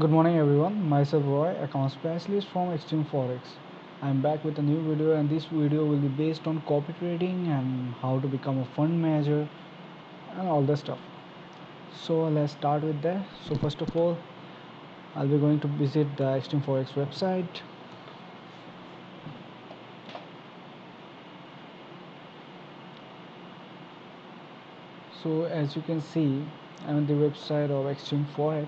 Good morning everyone, myself Roy, account specialist from Extreme Forex. I'm back with a new video and this video will be based on copy trading and how to become a fund manager and all that stuff. So let's start with that. So first of all, I'll be going to visit the Extreme Forex website. So as you can see, I'm on the website of Extreme Forex.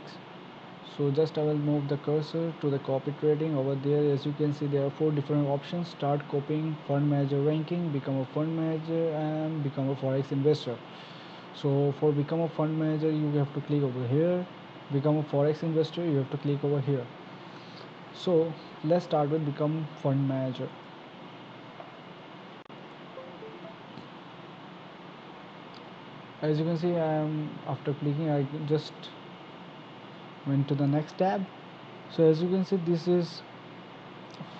So just I will move the cursor to the copy trading. Over there, as you can see, there are 4 different options: start copying, fund manager ranking, become a fund manager, and become a forex investor. So for become a fund manager, you have to click over here. Become a forex investor, you have to click over here. So let's start with become fund manager. As you can see, I am after clicking, I just went to the next tab. So as you can see, this is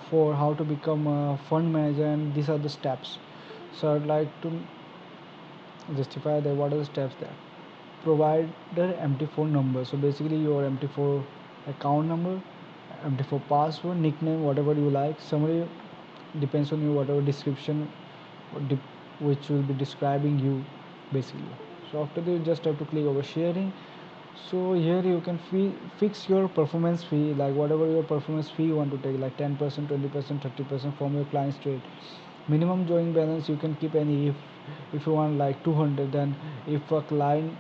for how to become a fund manager, and these are the steps. So I'd like to justify that what are the steps there. Provide the MT4 number. So basically your MT4 account number, MT4 password, nickname, whatever you like. Summary depends on you, whatever description which will be describing you basically. So after that you just have to click over sharing. So here you can fix your performance fee, like whatever your performance fee you want to take, like 10%, 20%, 30% from your client's trade. Minimum join balance you can keep any, if you want like 200, then if a client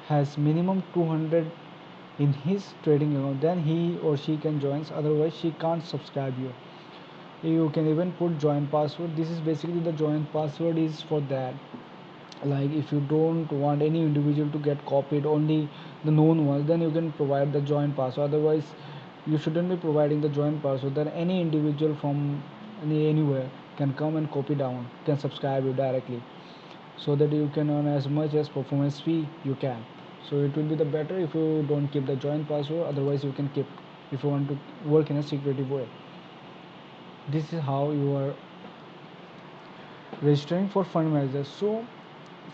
has minimum 200 in his trading account, then he or she can join, otherwise she can't subscribe you. You can even put join password. This is basically the join password is for that, like if you don't want any individual to get copied, only the known ones, then you can provide the join password. Otherwise you shouldn't be providing the join password, then any individual from anywhere can come and copy down, can subscribe you directly, so that you can earn as much as performance fee you can. So it will be the better if you don't keep the join password, otherwise you can keep if you want to work in a secretive way. This is how you are registering for fund manager. So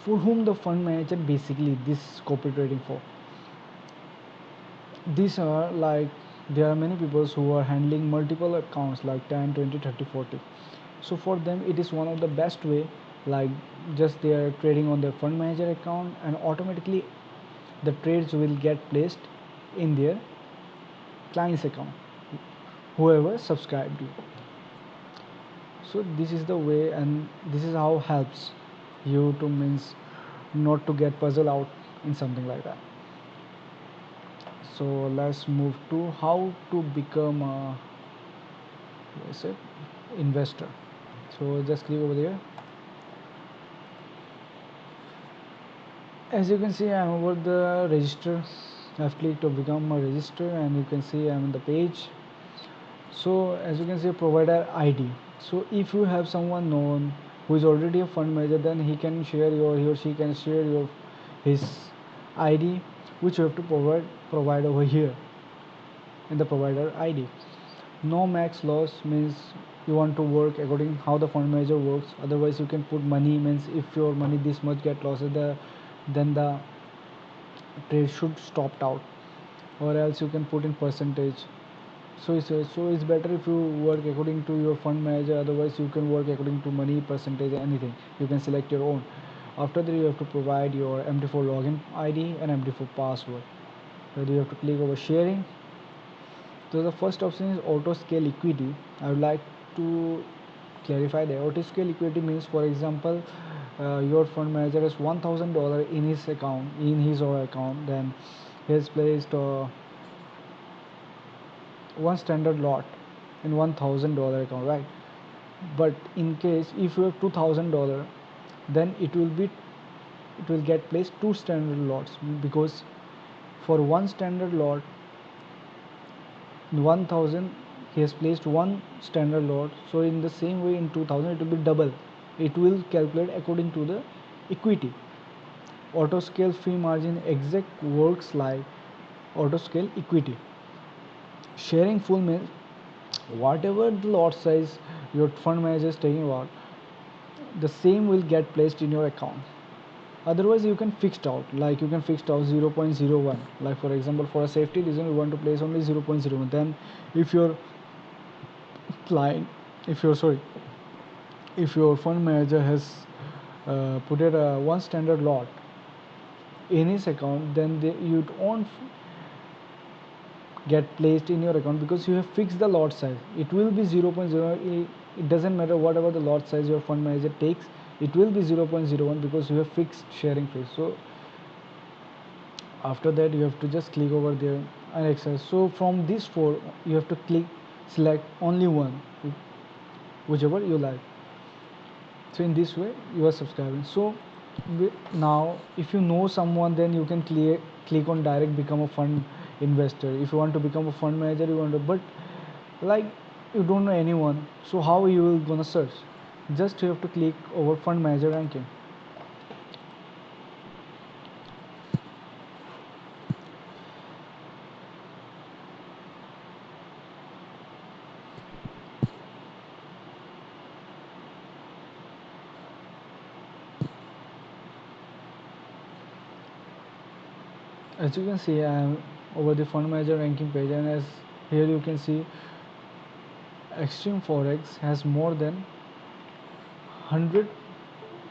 for whom the fund manager basically this copy trading for? These are like, there are many people who are handling multiple accounts like 10, 20, 30, 40. So for them it is one of the best way, like just they are trading on their fund manager account and automatically the trades will get placed in their client's account, whoever subscribed you. So this is the way, and this is how helps you to means not to get puzzled out in something like that. So let's move to how to become a, let's say, investor. So just click over there. As you can see, I'm over the register. I've clicked to become a register, and you can see I'm in the page. So as you can see, provider ID. So if you have someone known who is already a fund manager, then he can share your, he or she can share your his ID, which you have to provide over here in the provider ID. No max loss means you want to work according how the fund manager works. Otherwise you can put money, means if your money this much get losses, then the trade should stopped out, or else you can put in percentage. So it's better if you work according to your fund manager. Otherwise you can work according to money, percentage, anything you can select your own. After that you have to provide your MT4 login ID and MT4 password. Then you have to click over sharing. So the first option is auto scale equity. I would like to clarify that auto scale equity means, for example, your fund manager has $1,000 in his account, in his or her account, then he has placed one standard lot in $1,000 account, right? But in case if you have $2,000, then it will get placed two standard lots, because for one standard lot 1000 he has placed one standard lot. So in the same way in 2000 it will be double. It will calculate according to the equity. Auto scale fee margin exact works like auto scale equity. Sharing full means whatever the lot size your fund manager is taking about, the same will get placed in your account. Otherwise you can fixed out, like you can fixed out 0.01, like for example for a safety reason we want to place only 0.01. Then if your client, if your sorry if your fund manager has put it one standard lot in his account, then you don't get placed in your account because you have fixed the lot size. It will be 0.0. It doesn't matter whatever the lot size your fund manager takes, it will be 0.01 because you have fixed sharing phase. So after that you have to just click over there and access. So from these four you have to click select only one, whichever you like. So in this way you are subscribing. So now if you know someone, then you can click on direct become a fund investor. If you want to become a fund manager, you want to, but like you don't know anyone, so how you will gonna search? Just you have to click over fund manager ranking. As you can see, I am over the fund manager ranking page, and as here you can see Extreme Forex has more than 100,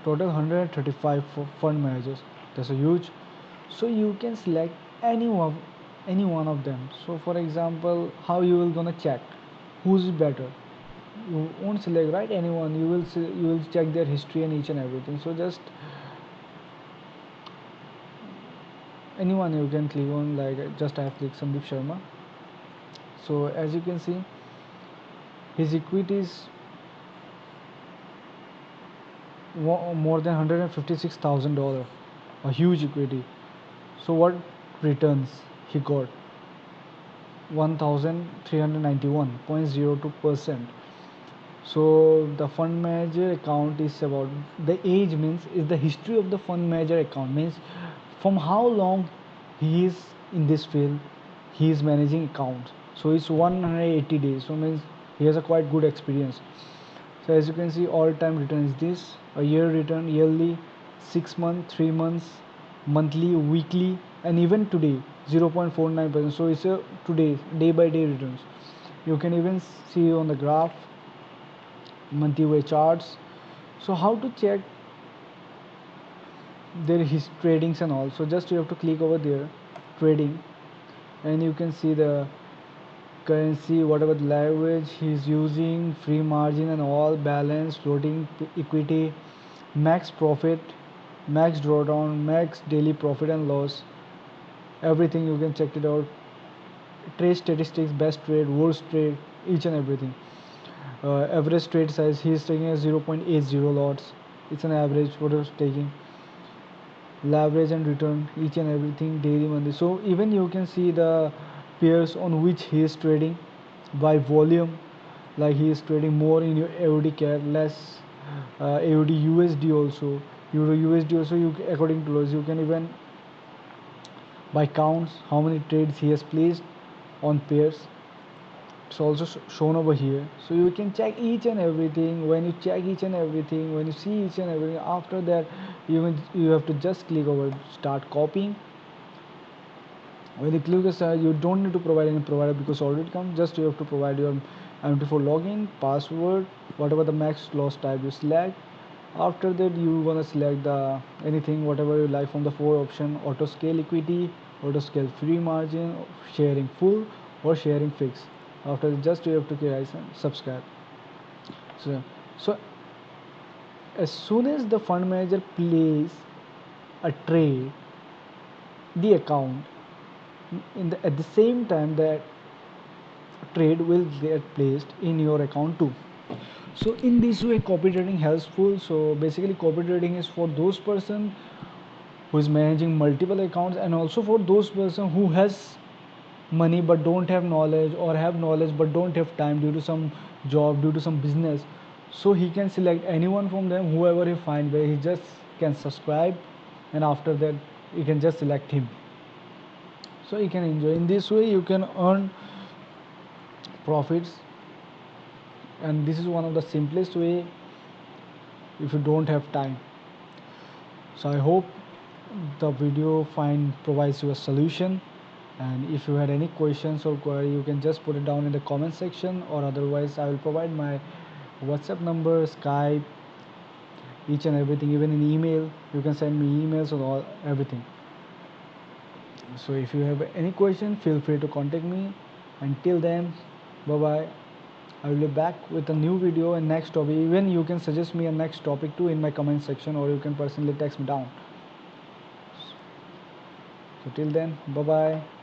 total 135 fund managers. That's a huge. So you can select any one of them. So for example, how you will gonna check who's better? You won't select right anyone. You will check their history and each and everything. So just anyone you can click on, like just I have clicked Sandeep Sharma. So as you can see, his equity is more than $156,000, a huge equity. So what returns he got? 1391.02%. So the fund manager account is about the age, means is the history of the fund manager account, means from how long he is in this field, he is managing accounts. So it's 180 days, so means he has a quite good experience. So as you can see, all time return is this: a year return, yearly, 6 month, 3 months, monthly, weekly, and even today 0.49%. So it's a today day by day returns. You can even see on the graph monthly way charts. So how to check their his tradings and all? So just you have to click over there trading, and you can see the currency, whatever the leverage he's using, free margin and all, balance, floating equity, max profit, max drawdown, max daily profit and loss, everything you can check it out. Trade statistics, best trade, worst trade, each and everything. Average trade size, he is taking a 0.80 lots. It's an average what he was taking. Leverage and return, each and everything, daily, monthly. So even you can see the pairs on which he is trading by volume, like he is trading more in your AUD CAD, less AUD USD also, Euro USD also. You according to those you can even by counts how many trades he has placed on pairs. It's also shown over here, so you can check each and everything. When you check each and everything, when you see each and everything, after that you have to just click over start copying. When you click start, you don't need to provide any provider because already comes. Just you have to provide your MT4 login, password, whatever the max loss type you select. After that you wanna select the anything whatever you like from the four option: auto scale equity, auto scale free margin, sharing full, or sharing fixed. After that, just you have to click and subscribe. So as soon as the fund manager plays a trade, the account at the same time that trade will get placed in your account too. So in this way copy trading helpful. So basically copy trading is for those person who is managing multiple accounts, and also for those person who has money but don't have knowledge, or have knowledge but don't have time due to some job, due to some business. So he can select anyone from them, whoever he find, where he just can subscribe, and after that you can just select him. So you can enjoy. In this way you can earn profits, and this is one of the simplest way if you don't have time. So I hope the video provides you a solution. And if you had any questions or query, you can just put it down in the comment section, or otherwise I will provide my WhatsApp number, Skype, each and everything. Even in email, you can send me emails or all everything. So if you have any question, feel free to contact me. Until then, bye bye. I will be back with a new video and next topic. Even you can suggest me a next topic too in my comment section, or you can personally text me down. So till then, bye bye.